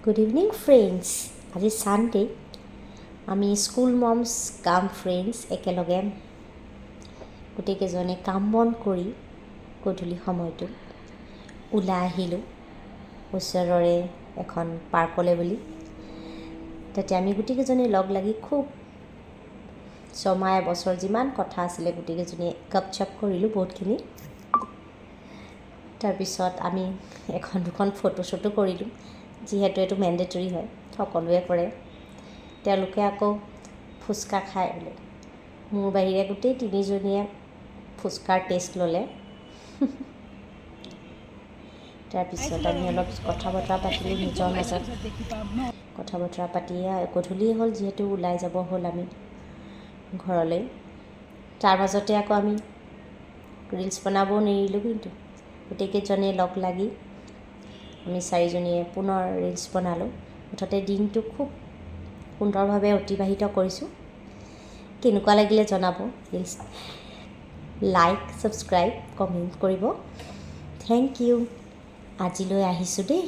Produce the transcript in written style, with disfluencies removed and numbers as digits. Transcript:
Good evening friends. আজি Sunday, আমি school mom's কাম ফ্ৰেণ্ডছ একেলগে গোটেইকেইজনে কাম বন কৰি গধূলি সময়টো ওলাই আহিলোঁ ওচৰৰে এখন পাৰ্কলৈ বুলি। তাতে আমি গোটেইকেইজনে লগ লাগি খুব ছমাহ এবছৰ যিমান কথা আছিলে গোটেইকেইজনীয়ে গপচপ কৰিলোঁ বহুতখিনি। তাৰপিছত আমি এখন দুখন ফটো কৰিলোঁ, যিহেতু এইটো মেণ্ডেটৰী হয়, সকলোৱে কৰে। তেওঁলোকে আকৌ ফুচকা খাই বোলে, মোৰ বাহিৰে গোটেই তিনিজনীয়ে ফুচকাৰ টেষ্ট ল'লে। তাৰপিছত আমি অলপ কথা বতৰা পাতিলোঁ নিজৰ মাজত। কথা বতৰা পাতি গধূলি হ'ল যিহেতু ওলাই যাব হ'ল আমি ঘৰলৈ। তাৰ মাজতে আকৌ আমি ৰিলছ বনাবও নেৰিলোঁ, কিন্তু গোটেইকেইজনে লগ লাগি আমি চাৰিজনীয়ে পুনৰ ৰিলছ বনালোঁ। মুঠতে দিনটো খুব সুন্দৰভাৱে অতিবাহিত কৰিছোঁ। কেনেকুৱা লাগিলে জনাব। ৰিলছ লাইক, ছাবস্ক্ৰাইব, কমেণ্ট কৰিব। Thank you. আজিলৈ আহিছোঁ দেই।